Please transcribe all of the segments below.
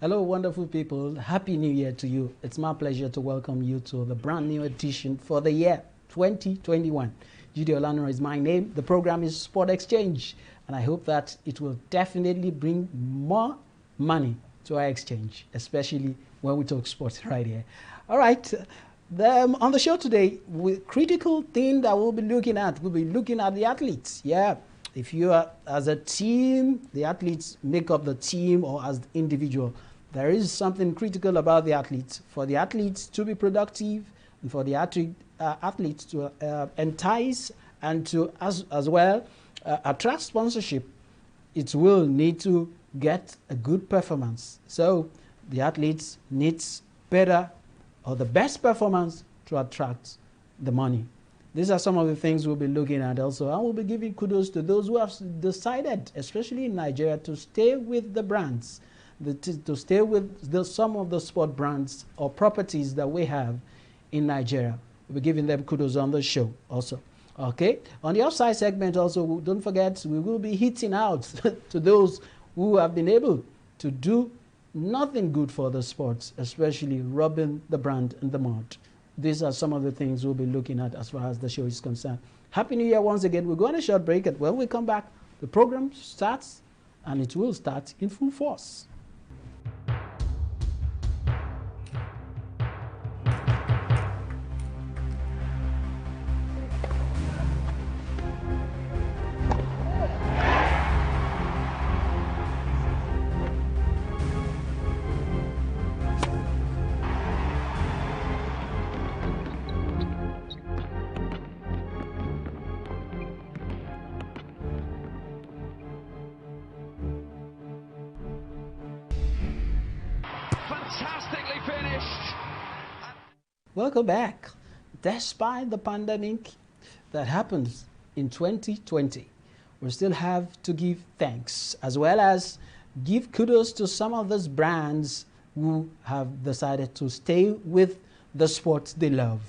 Hello, wonderful people. Happy New Year to you. It's my pleasure to welcome you to the brand new edition for the year 2021. Judy Olano is my name. The program is Sport Exchange, and I hope that it will definitely bring more money to our exchange, especially when we talk sports right here. All right. On the show today, critical thing that we'll be looking at the athletes. Yeah. If you are, as a team, the athletes make up the team, or as individual, there is something critical about the athletes. For the athletes to be productive, and for the athletes to entice and to, as well, attract sponsorship, it will need to get a good performance. So the athletes needs better or the best performance to attract the money. These are some of the things we'll be looking at also. And we'll be giving kudos to those who have decided, especially in Nigeria, to stay with the brands, to stay with some of the sport brands or properties that we have in Nigeria. We'll be giving them kudos on the show also. Okay. On the offside segment also, don't forget, we will be hitting out to those who have been able to do nothing good for the sports, especially rubbing the brand in the mud. These are some of the things we'll be looking at as far as the show is concerned. Happy New Year once again. We're going on a short break, and when we come back, the program starts, and it will start in full force. Fantastically finished. Welcome back. Despite the pandemic that happened in 2020, we still have to give thanks, as well as give kudos to some of those brands who have decided to stay with the sports they love.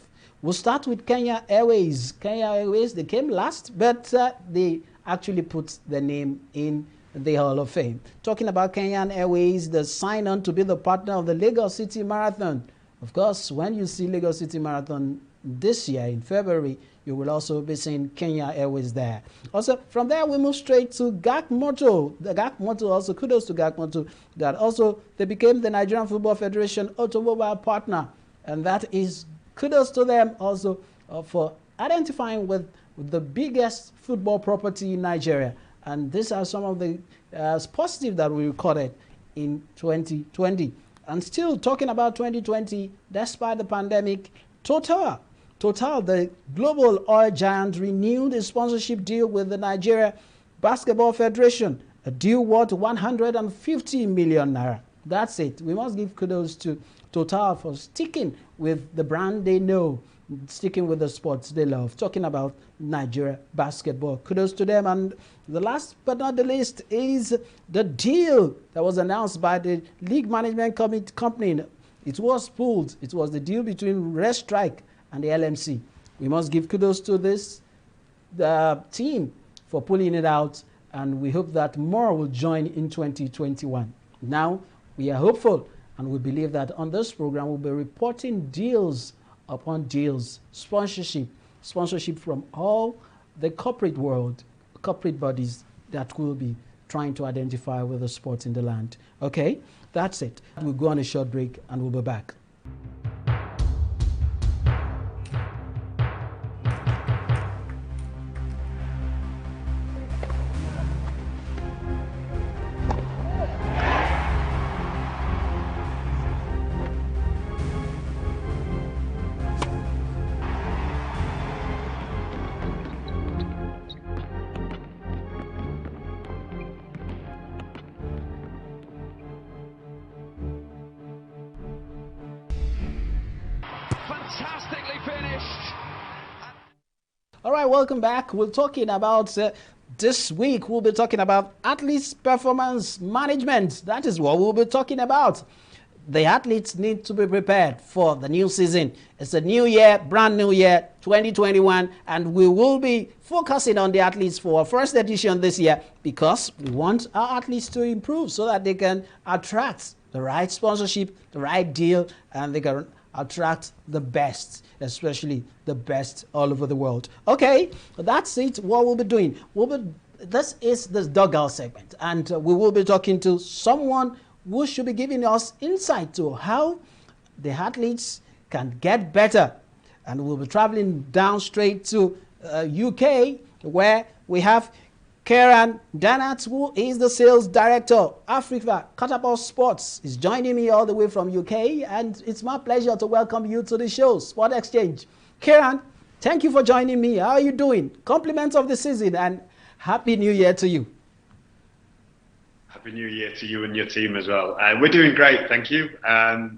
We'll start with Kenya Airways. Kenya Airways, they came last, but they actually put their name in the Hall of Fame. Talking about Kenyan Airways, the sign on to be the partner of the Lagos City Marathon. Of course, when you see Lagos City Marathon this year in February, you will also be seeing Kenya Airways there. Also, from there, we move straight to GAC Motor. The GAC Motor, also kudos to GAC Motor, that also they became the Nigerian Football Federation automobile partner. And that is kudos to them also for identifying with the biggest football property in Nigeria. And these are some of the positive that we recorded in 2020. And still talking about 2020, despite the pandemic, Total, the global oil giant, renewed a sponsorship deal with the Nigeria Basketball Federation, a deal worth 150 million naira. That's it. We must give kudos to Total for sticking with the brand they know, sticking with the sports they love. Talking about Nigeria basketball, kudos to them. And the last but not the least is the deal that was announced by the league management company. It was pulled. It was the deal between Red Strike and the LMC. We must give kudos to this team for pulling it out, and we hope that more will join in 2021. Now, we are hopeful, and we believe that on this program, we'll be reporting deals upon deals, sponsorship from all the corporate world, corporate bodies that will be trying to identify with the sports in the land. Okay, that's it. We'll go on a short break and we'll be back. Fantastically finished. All right, welcome back. We're talking about this week. We'll be talking about athletes' performance management. That is what we'll be talking about. The athletes need to be prepared for the new season. It's a new year, brand new year, 2021, and we will be focusing on the athletes for our first edition this year because we want our athletes to improve so that they can attract the right sponsorship, the right deal, and they can attract the best, especially the best all over the world. Okay, that's it. What we'll be doing, this is the dugout segment, and we will be talking to someone who should be giving us insight to how the athletes can get better. And we'll be traveling down straight to UK, where we have Kieran Danat, who is the sales director, Africa Catapult Sports, is joining me all the way from UK, and it's my pleasure to welcome you to the show, Sport Exchange. Kieran, thank you for joining me. How are you doing? Compliments of the season, and Happy New Year to you. Happy New Year to you and your team as well. We're doing great, thank you.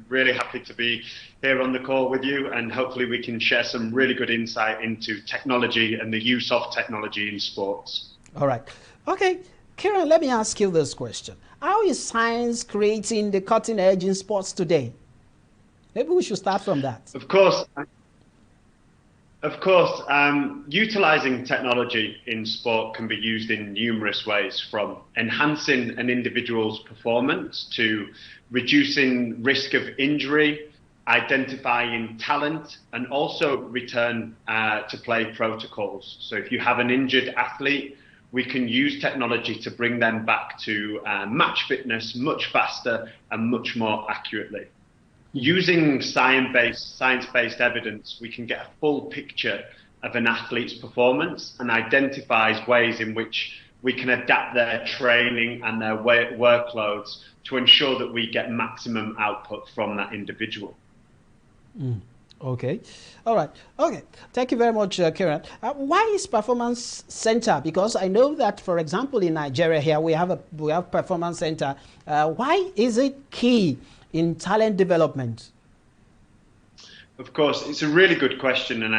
Really happy to be here on the call with you, and hopefully we can share some really good insight into technology and the use of technology in sports. All right. Okay, Kieran, let me ask you this question. How is science creating the cutting edge in sports today? Maybe we should start from that. Of course, utilizing technology in sport can be used in numerous ways, from enhancing an individual's performance to reducing risk of injury, identifying talent, and also return to play protocols. So if you have an injured athlete, we can use technology to bring them back to match fitness much faster and much more accurately. Using science-based evidence, we can get a full picture of an athlete's performance and identifies ways in which we can adapt their training and their workloads to ensure that we get maximum output from that individual. Okay. All right. Okay. Thank you very much, Kieran. Why is Performance Center? Because I know that, for example, in Nigeria here, we have Performance Center. Why is it key in talent development? Of course, it's a really good question, and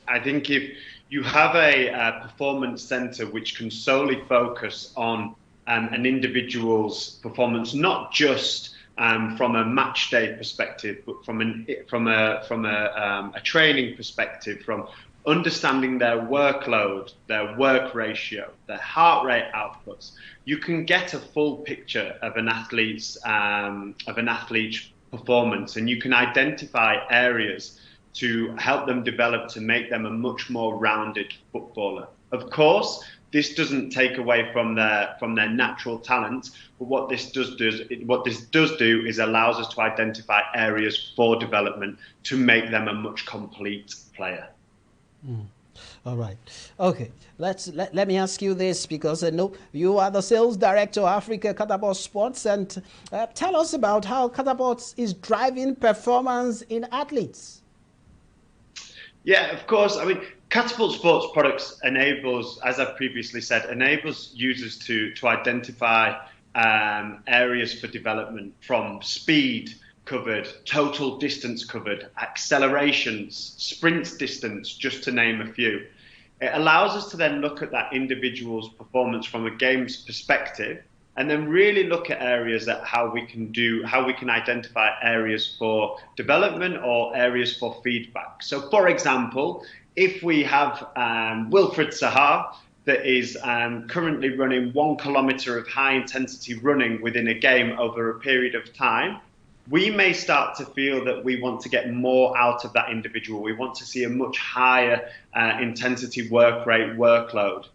I think if you have a performance center which can solely focus on an individual's performance, not just from a match day perspective, but from a training perspective, from understanding their workload, their work ratio, their heart rate outputs, you can get a full picture of an athlete's performance, and you can identify areas to help them develop to make them a much more rounded footballer. Of course, this doesn't take away from their natural talent, but what this does do is allows us to identify areas for development to make them a much complete player. All right. Okay. Let me ask you this, because I know you are the sales director of Africa Catapult Sports, and tell us about how Catapult is driving performance in athletes. Yeah, of course. I mean, Catapult Sports products enables, as I've previously said, enables users to identify areas for development, from speed covered, total distance covered, accelerations, sprint distance, just to name a few. It allows us to then look at that individual's performance from a game's perspective, and then really look at areas that how we can identify areas for development or areas for feedback. So, for example, if we have Wilfred Sahar that is currently running 1 kilometer of high intensity running within a game over a period of time, we may start to feel that we want to get more out of that individual. We want to see a much higher intensity work rate workload.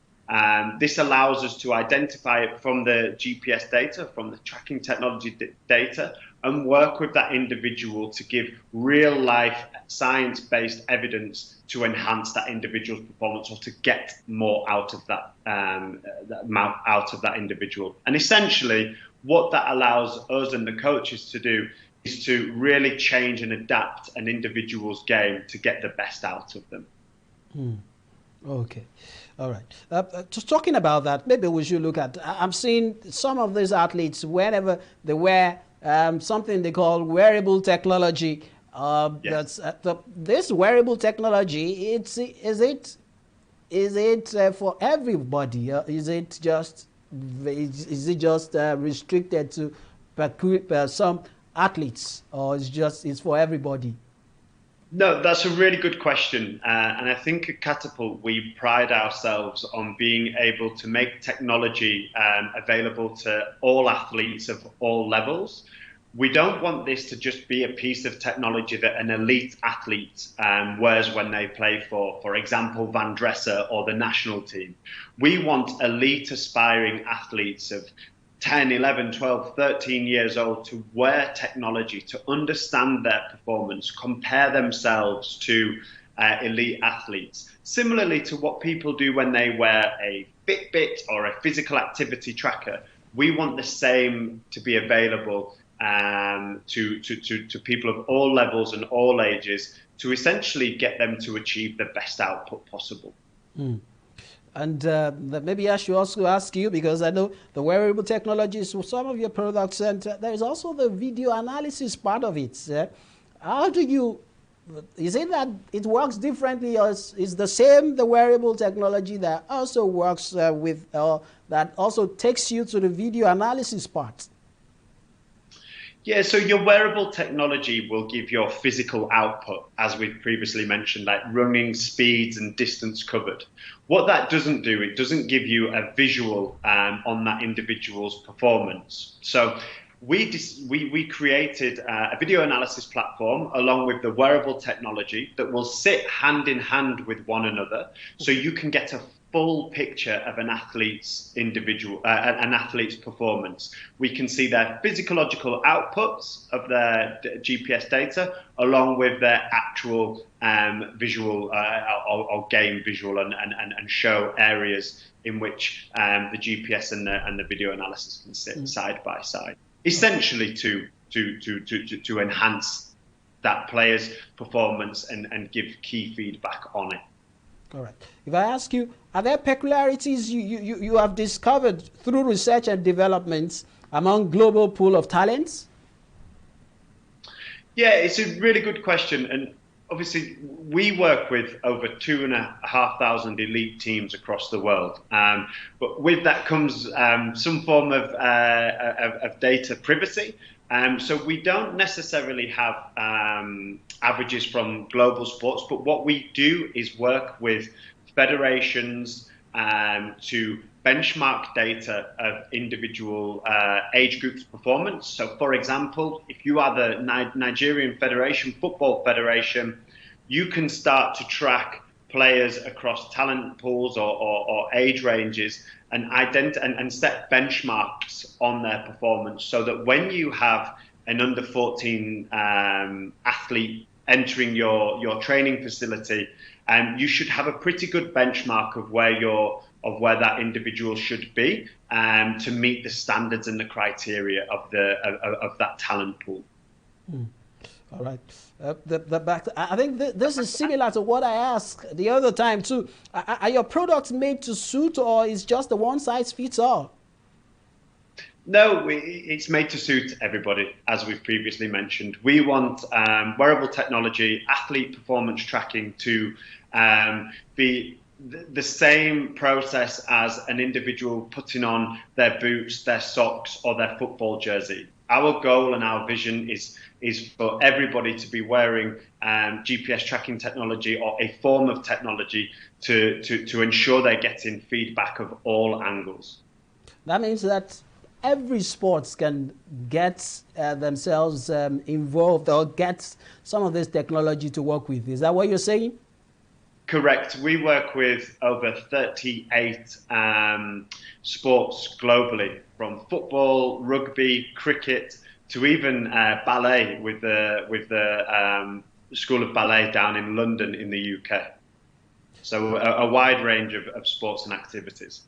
This allows us to identify it from the GPS data, from the tracking technology data, and work with that individual to give real life science-based evidence to enhance that individual's performance, or to get more out of that out of that individual. And essentially, what that allows us and the coaches to do is to really change and adapt an individual's game to get the best out of them. Okay. All right. Just talking about that, maybe we should look at, I'm seeing some of these athletes, whenever they wear something they call wearable technology. Yes. This wearable technology, is it for everybody? Is it just restricted to some athletes, or it's for everybody? No, that's a really good question. And I think at Catapult, we pride ourselves on being able to make technology available to all athletes of all levels. We don't want this to just be a piece of technology that an elite athlete wears when they play for example, Van Dresser or the national team. We want elite aspiring athletes of 10, 11, 12, 13 years old to wear technology, to understand their performance, compare themselves to elite athletes. Similarly to what people do when they wear a Fitbit or a physical activity tracker, we want the same to be available to people of all levels and all ages to essentially get them to achieve the best output possible. Mm. And maybe I should also ask you, because I know the wearable technologies for some of your products, and there is also the video analysis part of it. How do you, is it that it works differently, or is the same the wearable technology that also works that also takes you to the video analysis part? Yeah, so your wearable technology will give your physical output, as we've previously mentioned, like running speeds and distance covered. What that doesn't do, it doesn't give you a visual on that individual's performance. So we created a video analysis platform along with the wearable technology that will sit hand in hand with one another, so you can get a full picture of an athlete's performance. We can see their physiological outputs of their GPS data along with their actual visual or game visual, and show areas in which the GPS and the video analysis can sit side by side, essentially to enhance that player's performance and give key feedback on it. Correct. If I ask you, are there peculiarities you have discovered through research and developments among global pool of talents? Yeah, it's a really good question. And obviously, we work with over 2,500 elite teams across the world. But with that comes some form of data privacy. So we don't necessarily have averages from global sports, but what we do is work with federations to benchmark data of individual age groups' performance. So, for example, if you are the Nigerian Football Federation, you can start to track players across talent pools or age ranges and set benchmarks on their performance, so that when you have an under 14 athlete entering your training facility, you should have a pretty good benchmark of where that individual should be to meet the standards and the criteria of that talent pool. All right. I think this is similar to what I asked the other time too. Are your products made to suit, or is just a one size fits all? No, it's made to suit everybody, as we've previously mentioned. We want wearable technology, athlete performance tracking to be the same process as an individual putting on their boots, their socks, or their football jersey. Our goal and our vision is for everybody to be wearing GPS tracking technology or a form of technology to ensure they're getting feedback of all angles. That means that every sports can get themselves involved or get some of this technology to work with. Is that what you're saying? Correct. We work with over 38 sports globally, from football, rugby, cricket, to even ballet with the School of Ballet down in London in the UK. So a wide range of sports and activities.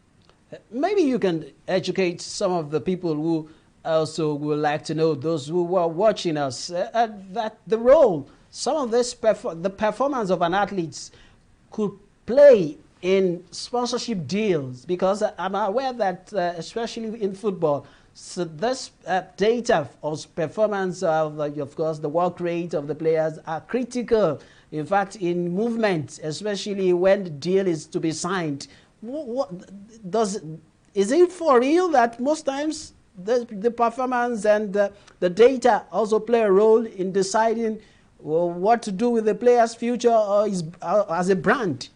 Maybe you can educate some of the people who also would like to know, those who are watching us, that the role, some of this, the performance of an athlete could play in sponsorship deals, because I'm aware that especially in football, so this data of performance of course, the work rate of the players are critical. In fact, in movement, especially when the deal is to be signed, is it for real that most times the performance and the data also play a role in deciding what to do with the player's future or as a brand?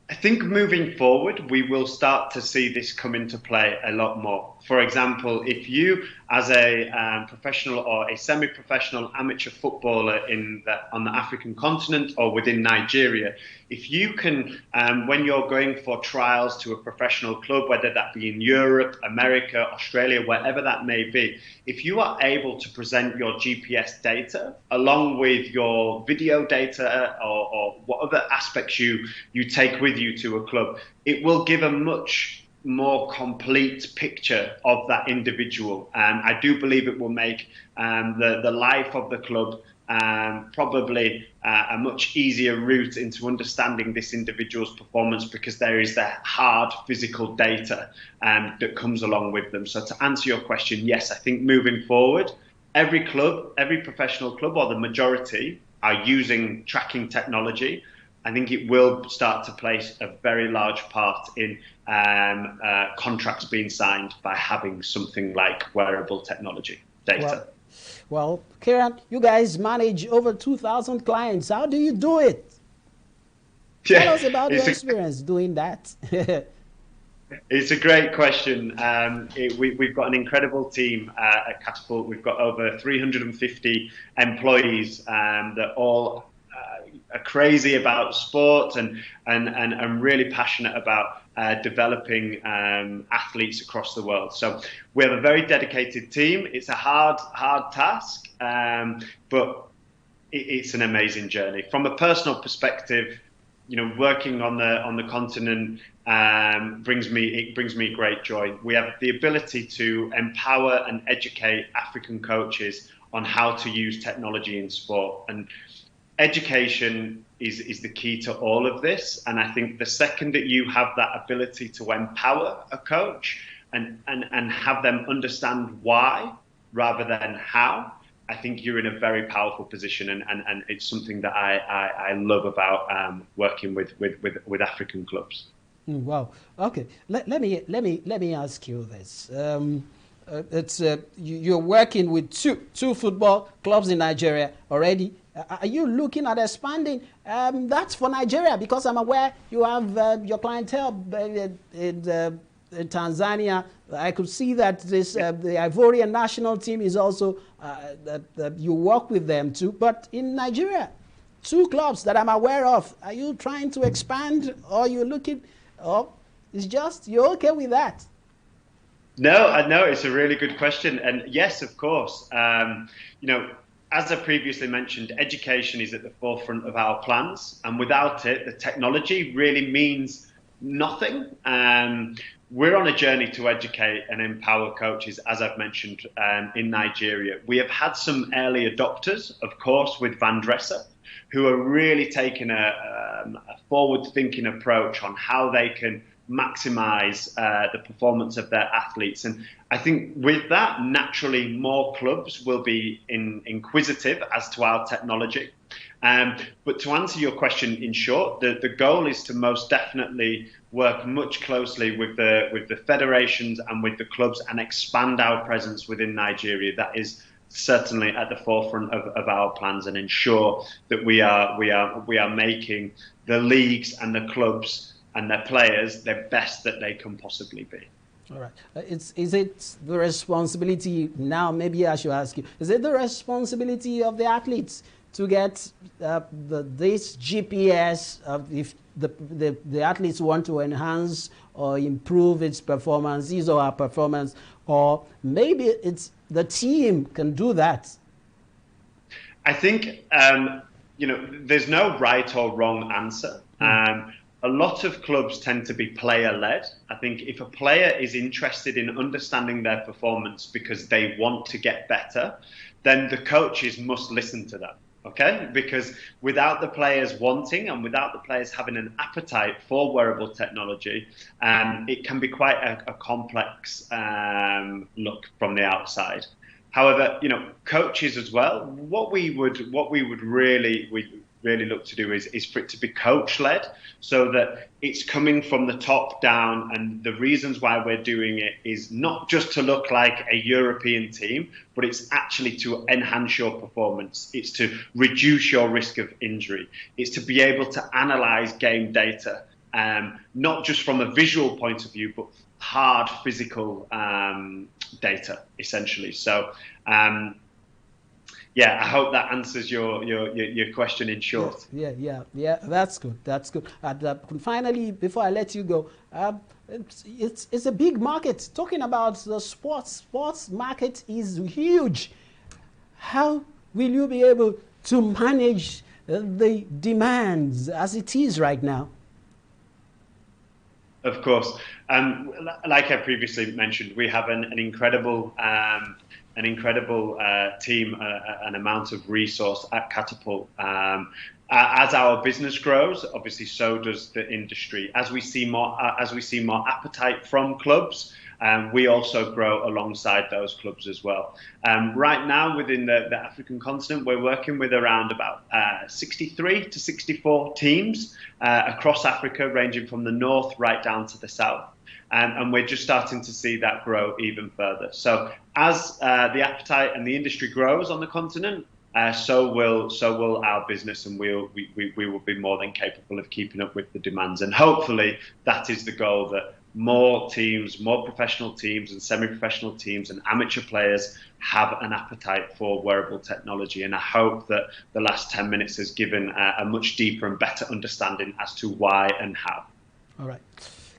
I think moving forward, we will start to see this come into play a lot more. For example, if you, as a professional or a semi-professional amateur footballer on the African continent or within Nigeria, if you can, when you're going for trials to a professional club, whether that be in Europe, America, Australia, wherever that may be, if you are able to present your GPS data along with your video data or what other aspects you take with you to a club, it will give a much more complete picture of that individual. I do believe it will make the life of the club probably a much easier route into understanding this individual's performance, because there is the hard physical data that comes along with them. So to answer your question, yes, I think moving forward, every club, every professional club, or the majority, are using tracking technology. I think it will start to play a very large part in contracts being signed by having something like wearable technology data. Well, Kieran, you guys manage over 2,000 clients. How do you do it? Tell us about your experience doing that. It's a great question. We've got an incredible team at Catapult. We've got over 350 employees that all are crazy about sport and really passionate about developing athletes across the world. So we have a very dedicated team. It's a hard task, but it's an amazing journey. From a personal perspective, working on the continent brings me great joy. We have the ability to empower and educate African coaches on how to use technology in sport, and education is the key to all of this. And I think the second that you have that ability to empower a coach and have them understand why rather than how, I think you're in a very powerful position, and it's something that I love about working with African clubs. Wow. Okay. Let me ask you this. You're working with two football clubs in Nigeria already. Are you looking at expanding? That's for Nigeria, because I'm aware you have your clientele in Tanzania. I could see that the Ivorian national team is also that you work with them too. But in Nigeria, two clubs that I'm aware of. Are you trying to expand, or are you looking? Or it's just you're okay with that? No, it's a really good question, and yes, of course. As I previously mentioned, education is at the forefront of our plans, and without it, the technology really means nothing. We're on a journey to educate and empower coaches, as I've mentioned, in Nigeria. We have had some early adopters, of course, with Van Dresser, who are really taking a forward-thinking approach on how they can maximize the performance of their athletes. And I think with that, naturally, more clubs will be inquisitive as to our technology. But to answer your question in short, the goal is to most definitely work much closely with the federations and with the clubs and expand our presence within Nigeria. That is certainly at the forefront of our plans, and ensure that we are making the leagues and the clubs and their players the best that they can possibly be. All right. Is it the responsibility now? Maybe I should ask you: is it the responsibility of the athletes to get this GPS? If the athletes want to enhance or improve its performance, his or her performance, or maybe it's the team can do that? I think there's no right or wrong answer. A lot of clubs tend to be player-led. I think if a player is interested in understanding their performance because they want to get better, then the coaches must listen to that, okay? Because without the players wanting and without the players having an appetite for wearable technology, it can be quite a complex look from the outside. However, coaches as well, what we would really look to do is for it to be coach-led, so that it's coming from the top down, and the reasons why we're doing it is not just to look like a European team, but it's actually to enhance your performance. It's to reduce your risk of injury. It's to be able to analyze game data, not just from a visual point of view, but hard physical data, essentially. So yeah, I hope that answers your question in short. Yeah. That's good. That's good. And finally, before I let you go, it's a big market. Talking about the sports market is huge. How will you be able to manage the demands as it is right now? Of course, like I previously mentioned, we have an incredible team, an amount of resource at Catapult. As our business grows, obviously, so does the industry. As we see more appetite from clubs, we also grow alongside those clubs as well. Right now, within the African continent, we're working with around about 63 to 64 teams across Africa, ranging from the north right down to the south. And we're just starting to see that grow even further. So as the appetite and the industry grows on the continent, so will our business, and we will be more than capable of keeping up with the demands. And hopefully that is the goal, that more teams, more professional teams and semi-professional teams and amateur players have an appetite for wearable technology. And I hope that the last 10 minutes has given a much deeper and better understanding as to why and how. All right.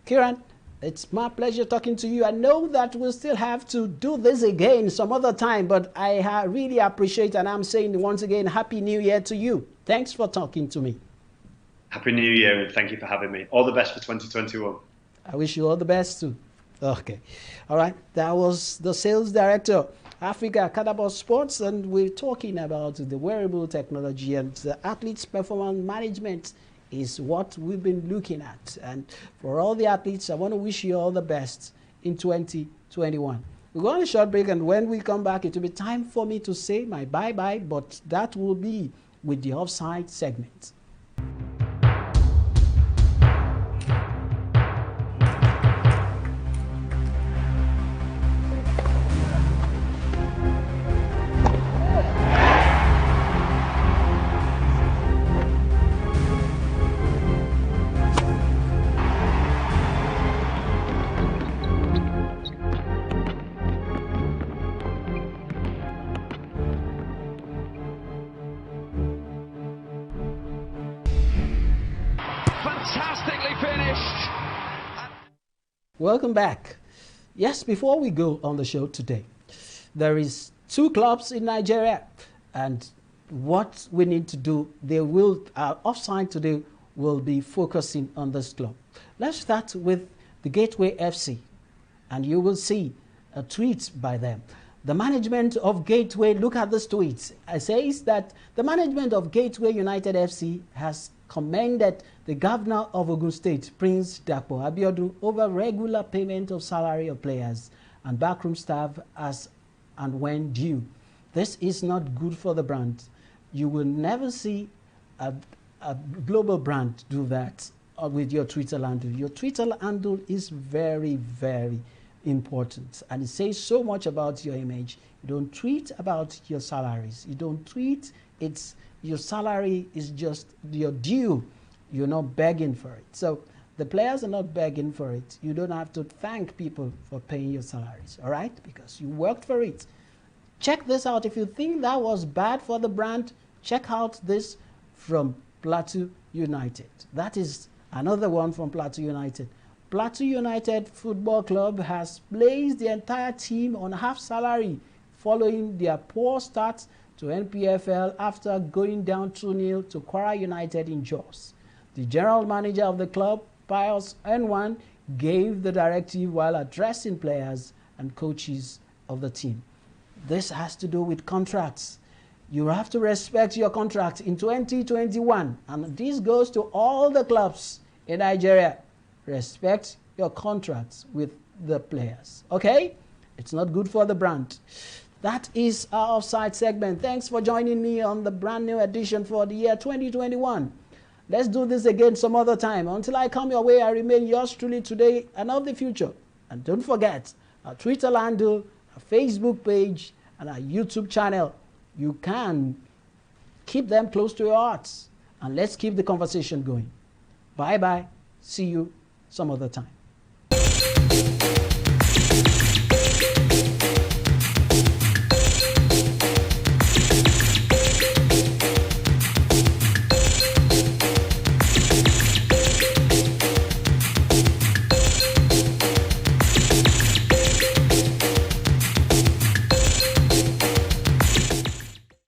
Kieran, it's my pleasure talking to you. I know that we'll still have to do this again some other time, but I really appreciate, and I'm saying once again, Happy New Year to you. Thanks for talking to me. Happy New Year, and thank you for having me. All the best for 2021. I wish you all the best too. Okay. All right. That was the sales director, Africa Catapult Sports, and we're talking about the wearable technology, and the athletes' performance management is what we've been looking at. And for all the athletes, I want to wish you all the best in 2021. We're going on a short break, and when we come back, it will be time for me to say my bye-bye, but that will be with the offside segment. Fantastically finished. Welcome back. Yes, before we go on the show today, there is 2 clubs in Nigeria, and what we need to do, our offside today will be focusing on this club. Let's start with the Gateway FC, and you will see a tweet by them. The management of Gateway, look at this tweet. It says that the management of Gateway United FC has commended the governor of Ogun State, Prince Dapo Abiodun, over regular payment of salary of players and backroom staff as and when due. This is not good for the brand. You will never see a global brand do that with your Twitter handle. Your Twitter handle is very, very important, and it says so much about your image. You don't tweet about your salaries. You don't tweet, your salary is just your due. You're not begging for it. So the players are not begging for it. You don't have to thank people for paying your salaries, all right? Because you worked for it. Check this out. If you think that was bad for the brand, check out this from Plateau United. That is another one from Plateau United. Plateau United Football Club has placed the entire team on half salary following their poor start to NPFL after going down 2-0 to Kwara United in Jos. The general manager of the club, Pius N1, gave the directive while addressing players and coaches of the team. This has to do with contracts. You have to respect your contract in 2021, and this goes to all the clubs in Nigeria. Respect your contracts with the players, okay? It's not good for the brand. That is our offside segment. Thanks for joining me on the brand new edition for the year 2021. Let's do this again some other time. Until I come your way, I remain yours truly today and of the future. And don't forget our Twitter handle, our Facebook page, and our YouTube channel. You can keep them close to your hearts. And let's keep the conversation going. Bye-bye. See you some other time.